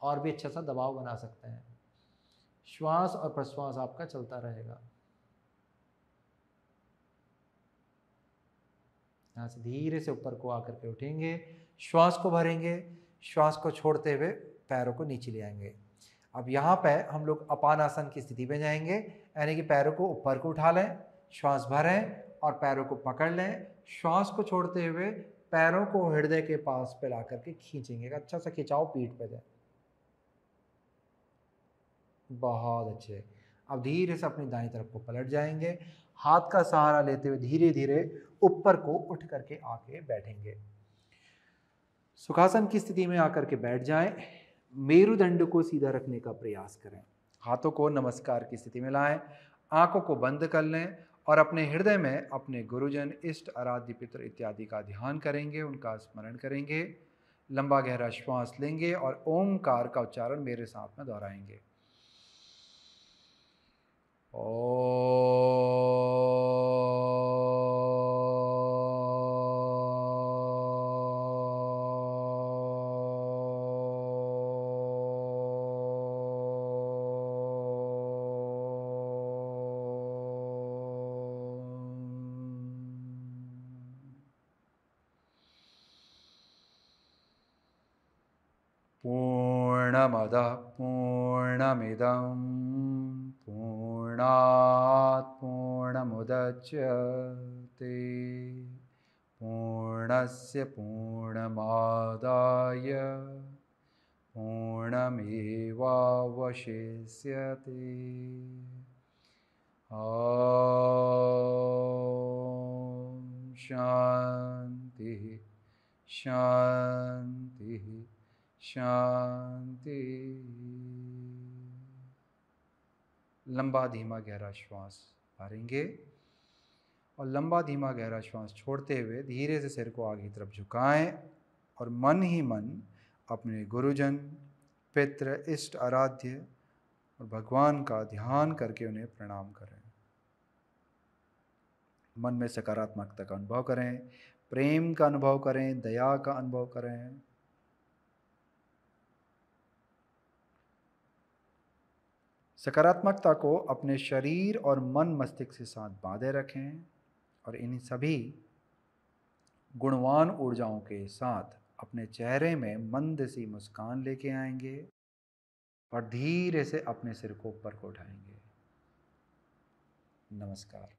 और भी अच्छा सा दबाव बना सकते हैं। श्वास और प्रश्वास आपका चलता रहेगा। यहाँ से धीरे से ऊपर को आकर के उठेंगे, श्वास को भरेंगे, श्वास को छोड़ते हुए पैरों को नीचे ले आएंगे। अब यहाँ पे हम लोग अपानासन की स्थिति में जाएंगे, यानी कि पैरों को ऊपर को उठा लें, श्वास भरें और पैरों को पकड़ लें। श्वास को छोड़ते हुए पैरों को हृदय के पास पे ला करके खींचेंगे। अच्छा सा खिंचाव पीठ पे दें। बहुत अच्छे। अब धीरे से अपनी दाईं तरफ को पलट जाएंगे, हाथ का सहारा लेते हुए धीरे धीरे ऊपर को उठ करके आके बैठेंगे। सुखासन की स्थिति में आकर के बैठ जाएं। मेरुदंड को सीधा रखने का प्रयास करें। हाथों को नमस्कार की स्थिति में लाएं, आंखों को बंद कर लें और अपने हृदय में अपने गुरुजन, इष्ट, आराध्य पितृ इत्यादि का ध्यान करेंगे, उनका स्मरण करेंगे। लंबा गहरा श्वास लेंगे और ओमकार का उच्चारण मेरे साथ में दोहराएंगे। पूर्णमदः पूर्णमिदं पूर्णात् पूर्णमुदच्यते पूर्णस्य पूर्णमादाय पूर्णमेवावशिष्यते। ॐ शान्तिः शान्तिः शांति। लंबा धीमा गहरा श्वास भरेंगे और लंबा धीमा गहरा श्वास छोड़ते हुए धीरे से सिर को आगे की तरफ झुकाएं और मन ही मन अपने गुरुजन, पितृ, इष्ट, आराध्य और भगवान का ध्यान करके उन्हें प्रणाम करें। मन में सकारात्मकता का अनुभव करें, प्रेम का अनुभव करें, दया का अनुभव करें। सकारात्मकता को अपने शरीर और मन मस्तिष्क के साथ बांधे रखें और इन सभी गुणवान ऊर्जाओं के साथ अपने चेहरे में मंद सी मुस्कान लेके आएंगे और धीरे से अपने सिर को ऊपर को उठाएंगे। नमस्कार।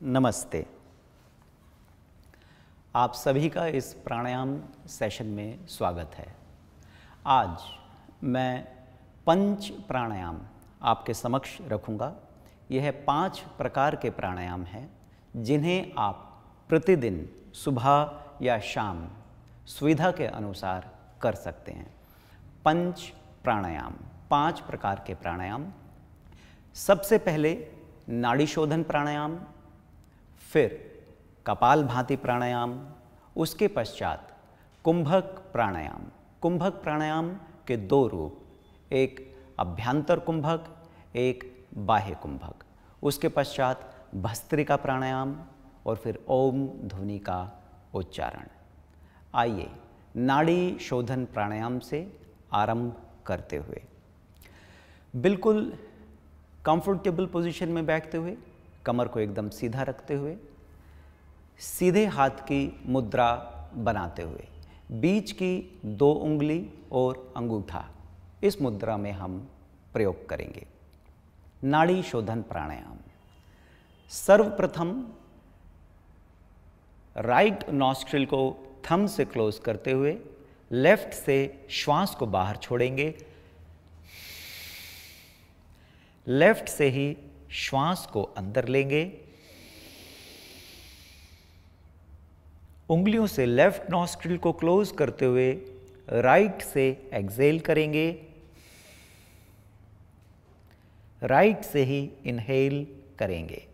नमस्ते। आप सभी का इस प्राणायाम सेशन में स्वागत है। आज मैं पंच प्राणायाम आपके समक्ष रखूँगा। यह 5 प्रकार के प्राणायाम हैं जिन्हें आप प्रतिदिन सुबह या शाम सुविधा के अनुसार कर सकते हैं। पंच प्राणायाम, 5 प्रकार के प्राणायाम। सबसे पहले नाड़ी शोधन प्राणायाम, फिर कपालभाति प्राणायाम, उसके पश्चात कुंभक प्राणायाम। कुंभक प्राणायाम के 2 रूप, एक अभ्यंतर कुंभक, एक बाह्य कुंभक। उसके पश्चात भस्त्रिका प्राणायाम और फिर ओम ध्वनि का उच्चारण। आइए नाड़ी शोधन प्राणायाम से आरंभ करते हुए बिल्कुल कंफर्टेबल पोजीशन में बैठते हुए, कमर को एकदम सीधा रखते हुए, सीधे हाथ की मुद्रा बनाते हुए बीच की 2 उंगली और अंगूठा इस मुद्रा में हम प्रयोग करेंगे। नाड़ी शोधन प्राणायाम। सर्वप्रथम राइट नॉस्ट्रिल को थंब से क्लोज करते हुए लेफ्ट से श्वास को बाहर छोड़ेंगे। लेफ्ट से ही श्वास को अंदर लेंगे। उंगलियों से लेफ्ट नॉस्ट्रिल को क्लोज करते हुए राइट से एक्सेल करेंगे। राइट से ही इनहेल करेंगे।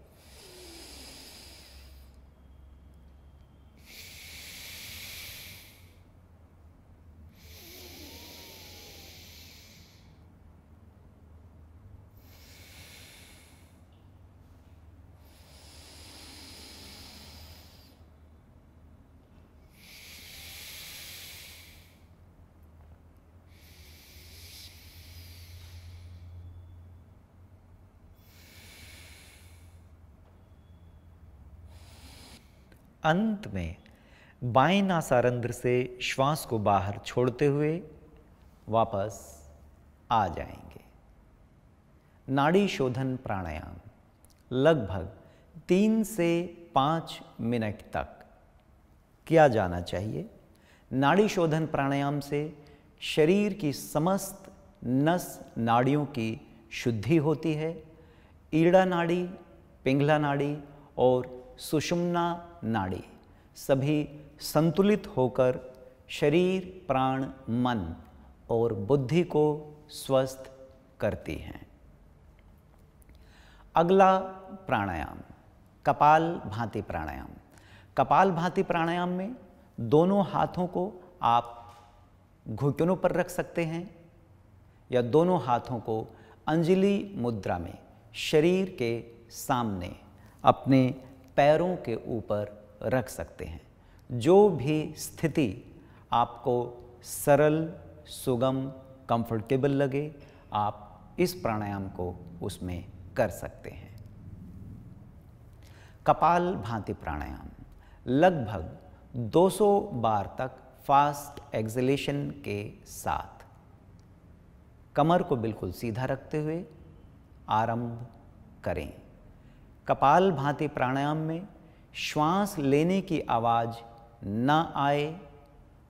अंत में बाएं नासारंध्र से श्वास को बाहर छोड़ते हुए वापस आ जाएंगे। नाड़ी शोधन प्राणायाम लगभग 3 से 5 मिनट तक किया जाना चाहिए। नाड़ी शोधन प्राणायाम से शरीर की समस्त नस नाड़ियों की शुद्धि होती है। ईड़ा नाड़ी, पिंगला नाड़ी और सुषुम्ना नाड़ी सभी संतुलित होकर शरीर, प्राण, मन और बुद्धि को स्वस्थ करती हैं। अगला प्राणायाम कपाल भाती प्राणायाम। कपाल भाती प्राणायाम में दोनों हाथों को आप घुटनों पर रख सकते हैं या दोनों हाथों को अंजलि मुद्रा में शरीर के सामने अपने पैरों के ऊपर रख सकते हैं। जो भी स्थिति आपको सरल, सुगम, कंफर्टेबल लगे, आप इस प्राणायाम को उसमें कर सकते हैं। कपाल भाती प्राणायाम लगभग 200 बार तक फास्ट एक्सलेशन के साथ कमर को बिल्कुल सीधा रखते हुए आरंभ करें। कपाल भाती प्राणायाम में श्वास लेने की आवाज़ न आए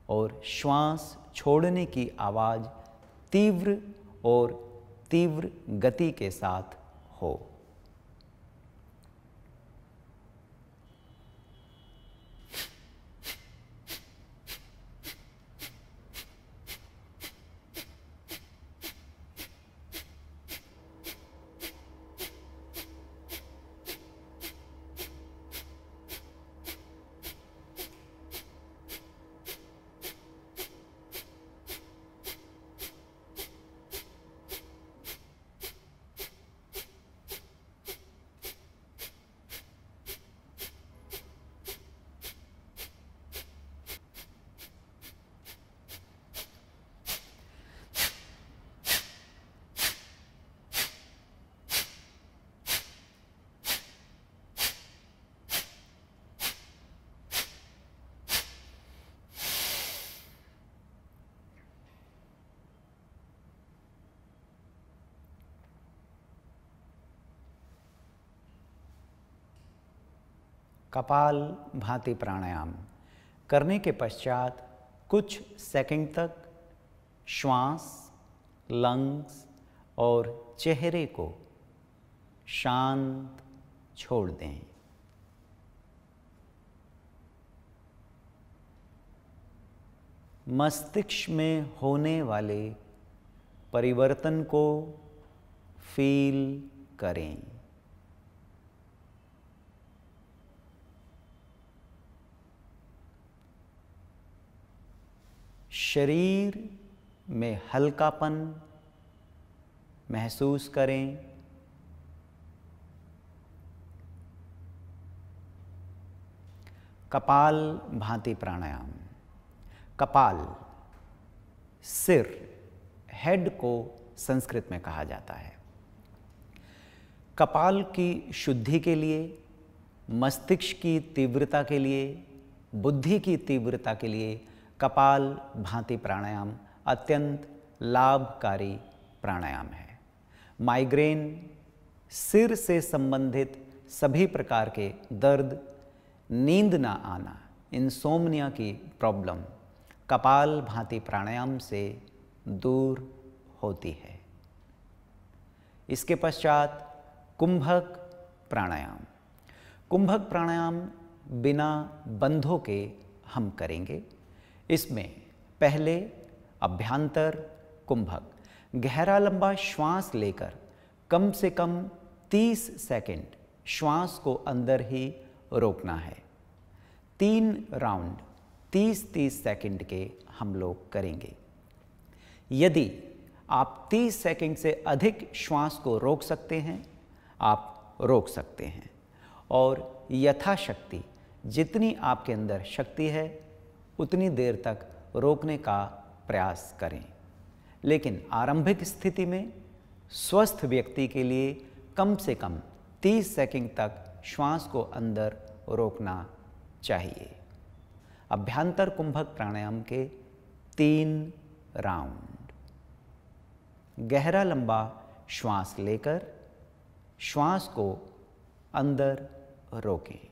और श्वास छोड़ने की आवाज़ तीव्र और तीव्र गति के साथ हो। कपाल भाती प्राणायाम करने के पश्चात कुछ सेकंड तक श्वास, लंग्स और चेहरे को शांत छोड़ दें। मस्तिष्क में होने वाले परिवर्तन को फील करें। शरीर में हल्कापन महसूस करें। कपाल भाती प्राणायाम। कपाल सिर, हेड को संस्कृत में कहा जाता है। कपाल की शुद्धि के लिए, मस्तिष्क की तीव्रता के लिए, बुद्धि की तीव्रता के लिए कपाल भाती प्राणायाम अत्यंत लाभकारी प्राणायाम है। माइग्रेन, सिर से संबंधित सभी प्रकार के दर्द, नींद ना आना, इंसोम्निया की प्रॉब्लम कपाल भाती प्राणायाम से दूर होती है। इसके पश्चात कुंभक प्राणायाम। कुंभक प्राणायाम बिना बंधों के हम करेंगे। इसमें पहले अभ्यांतर कुंभक, गहरा लंबा श्वास लेकर कम से कम 30 सेकंड श्वास को अंदर ही रोकना है। 3 राउंड 30-30 सेकंड के हम लोग करेंगे। यदि आप 30 सेकंड से अधिक श्वास को रोक सकते हैं, आप रोक सकते हैं और यथाशक्ति जितनी आपके अंदर शक्ति है उतनी देर तक रोकने का प्रयास करें। लेकिन आरंभिक स्थिति में स्वस्थ व्यक्ति के लिए कम से कम 30 सेकंड तक श्वास को अंदर रोकना चाहिए। अभ्यांतर कुंभक प्राणायाम के 3 राउंड। गहरा लंबा श्वास लेकर श्वास को अंदर रोकें।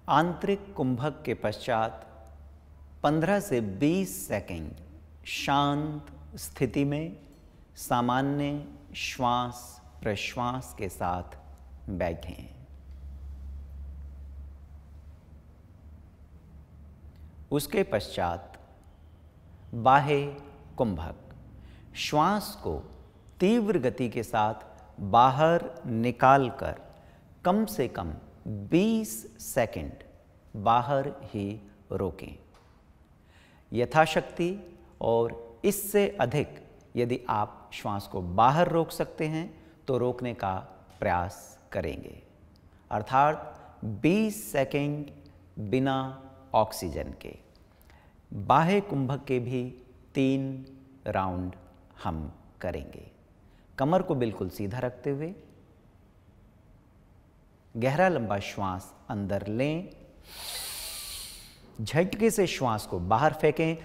आंतरिक कुंभक के पश्चात 15 से 20 सेकंड शांत स्थिति में सामान्य श्वास प्रश्वास के साथ बैठें। उसके पश्चात बाह्य कुंभक, श्वास को तीव्र गति के साथ बाहर निकालकर कम से कम 20 सेकंड बाहर ही रोकें। यथाशक्ति और इससे अधिक यदि आप श्वास को बाहर रोक सकते हैं तो रोकने का प्रयास करेंगे, अर्थात 20 सेकंड बिना ऑक्सीजन के। बाह्य कुंभक के भी 3 राउंड हम करेंगे। कमर को बिल्कुल सीधा रखते हुए गहरा लंबा श्वास अंदर लें, झटके से श्वास को बाहर फेंकें।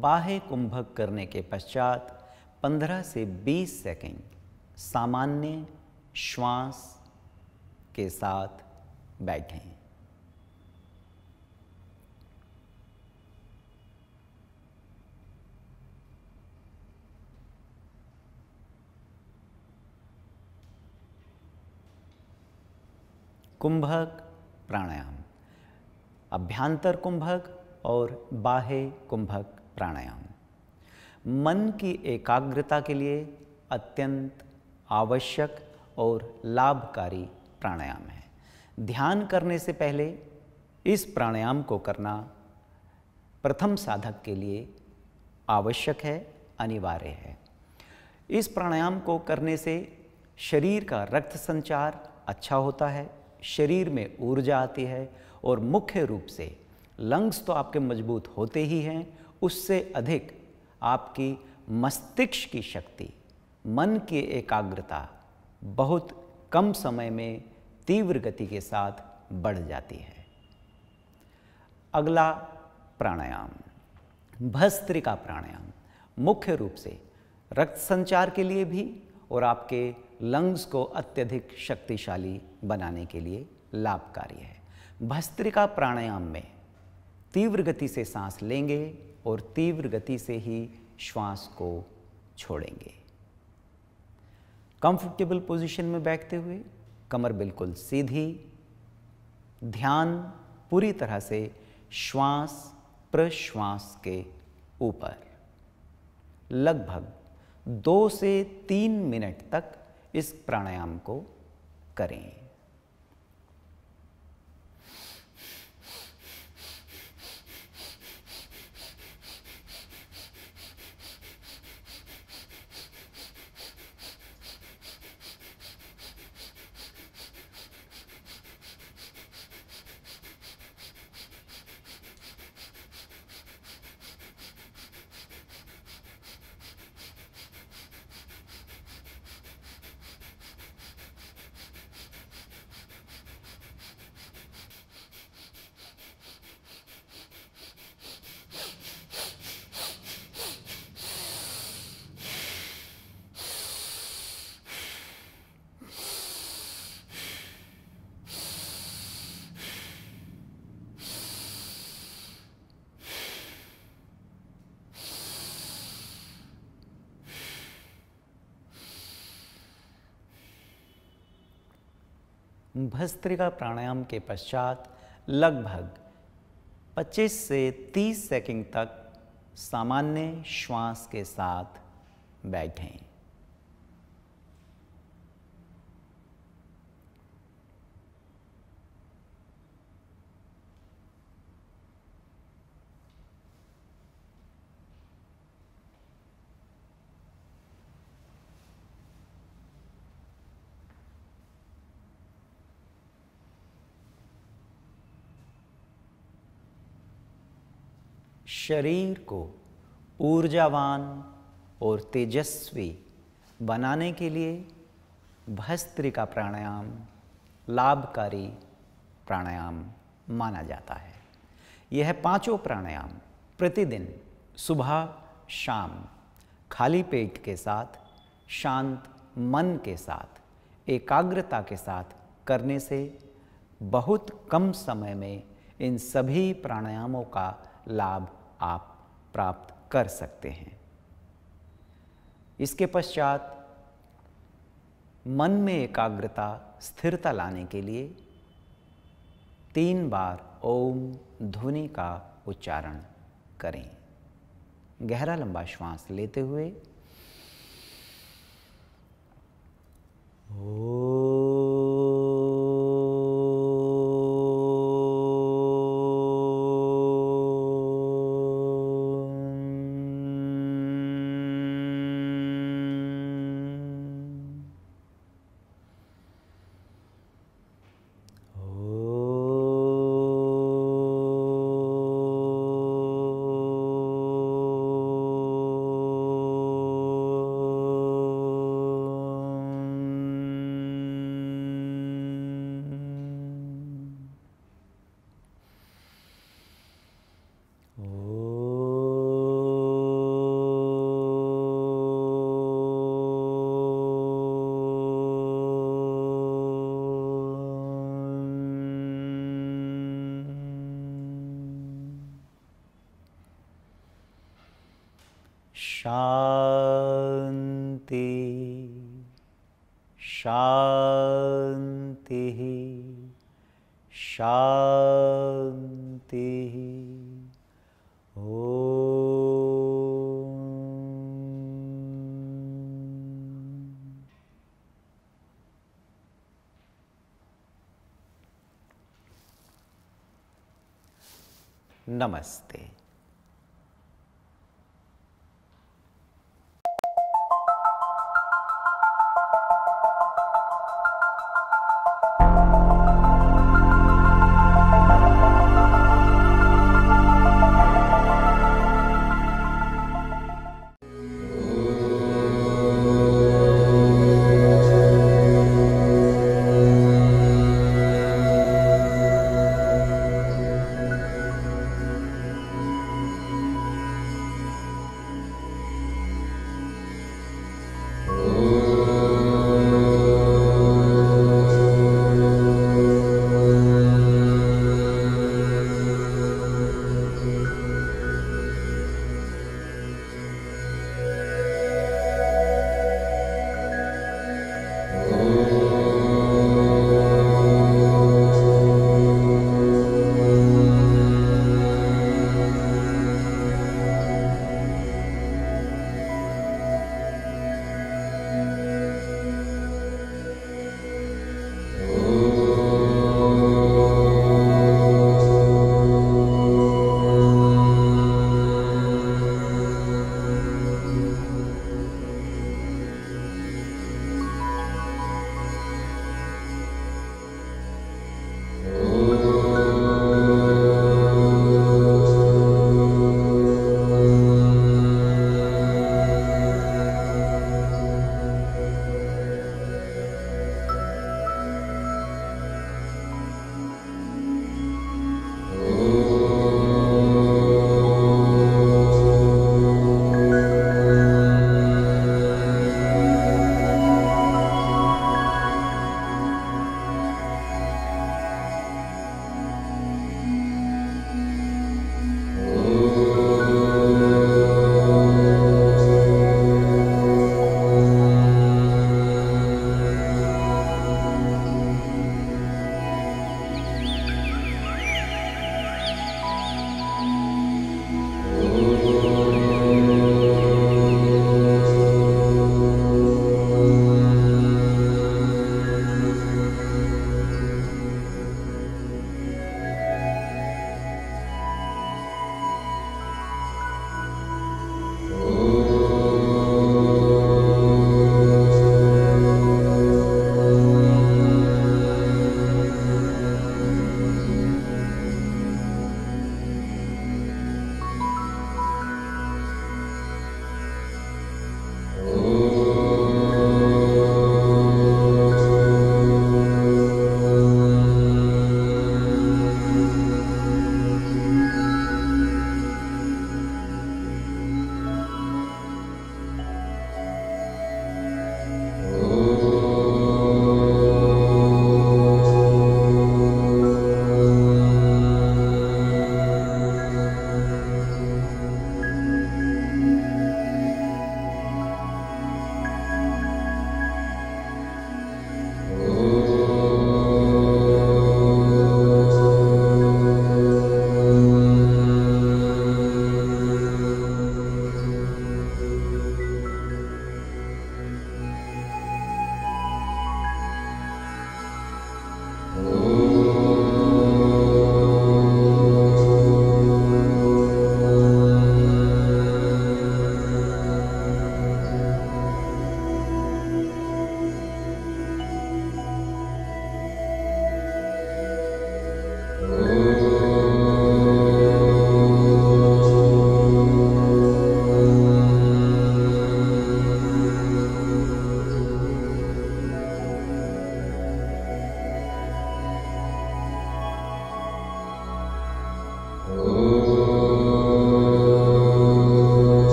बाह्य कुंभक करने के पश्चात 15 से 20 सेकंड सामान्य श्वास के साथ बैठें। कुंभक प्राणायाम, अभ्यांतर कुंभक और बाह्य कुंभक प्राणायाम मन की एकाग्रता के लिए अत्यंत आवश्यक और लाभकारी प्राणायाम है। ध्यान करने से पहले इस प्राणायाम को करना प्रथम साधक के लिए आवश्यक है, अनिवार्य है। इस प्राणायाम को करने से शरीर का रक्त संचार अच्छा होता है, शरीर में ऊर्जा आती है और मुख्य रूप से लंग्स तो आपके मजबूत होते ही हैं, उससे अधिक आपकी मस्तिष्क की शक्ति, मन की एकाग्रता बहुत कम समय में तीव्र गति के साथ बढ़ जाती है। अगला प्राणायाम भस्त्रिका प्राणायाम मुख्य रूप से रक्त संचार के लिए भी और आपके लंग्स को अत्यधिक शक्तिशाली बनाने के लिए लाभकारी है। भस्त्रिका प्राणायाम में तीव्र गति से सांस लेंगे और तीव्र गति से ही श्वास को छोड़ेंगे। कंफर्टेबल पोजीशन में बैठते हुए कमर बिल्कुल सीधी, ध्यान पूरी तरह से श्वास प्रश्वास के ऊपर। लगभग 2 से 3 मिनट तक इस प्राणायाम को करें। भस्त्रिका प्राणायाम के पश्चात लगभग 25 से 30 सेकंड तक सामान्य श्वास के साथ बैठें। शरीर को ऊर्जावान और तेजस्वी बनाने के लिए भस्त्रिका प्राणायाम लाभकारी प्राणायाम माना जाता है। यह पांचों प्राणायाम प्रतिदिन सुबह शाम खाली पेट के साथ, शांत मन के साथ, एकाग्रता के साथ करने से बहुत कम समय में इन सभी प्राणायामों का लाभ आप प्राप्त कर सकते हैं। इसके पश्चात मन में एकाग्रता स्थिरता लाने के लिए 3 बार ओम ध्वनि का उच्चारण करें। गहरा लंबा श्वास लेते हुए शांति शांति शांति। नमस्ते।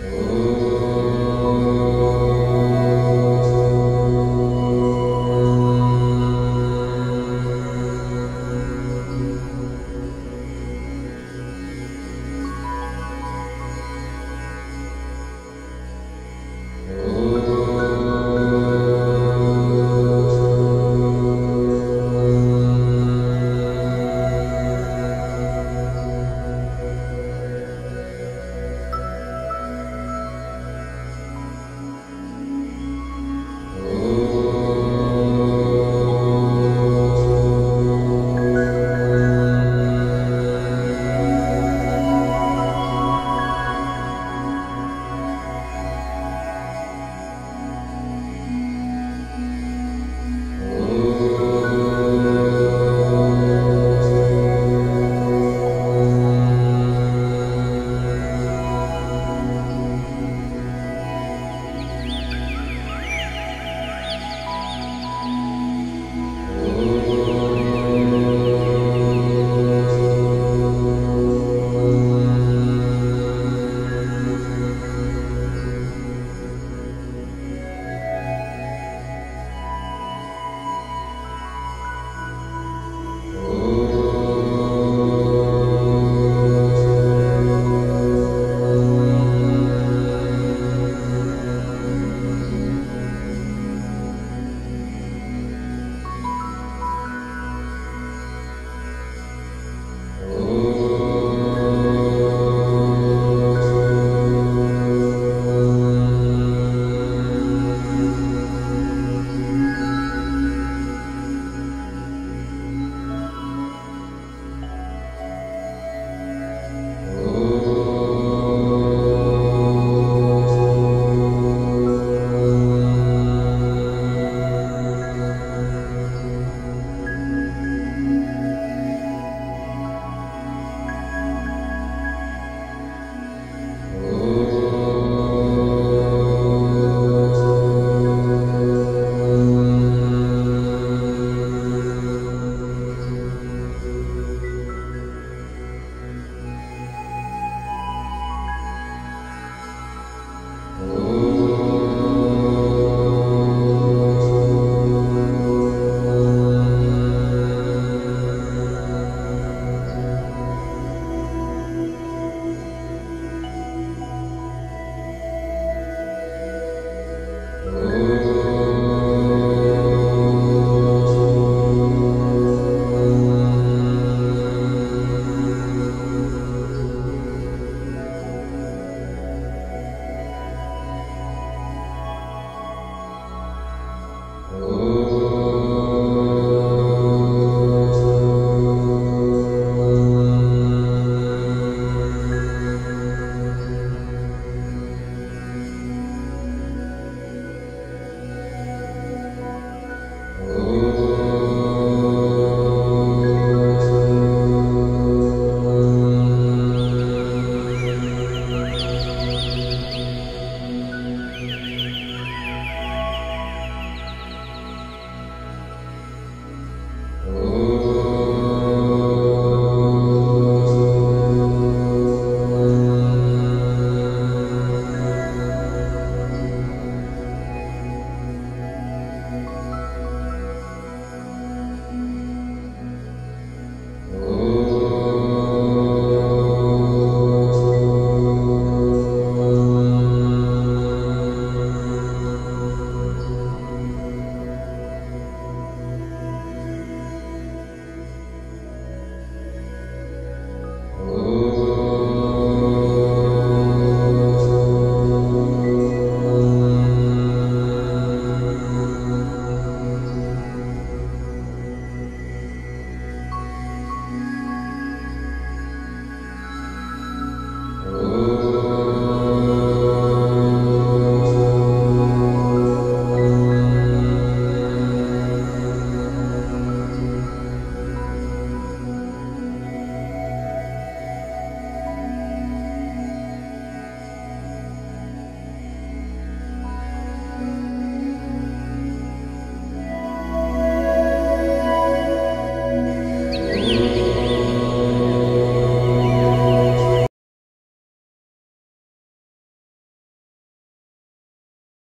Oh.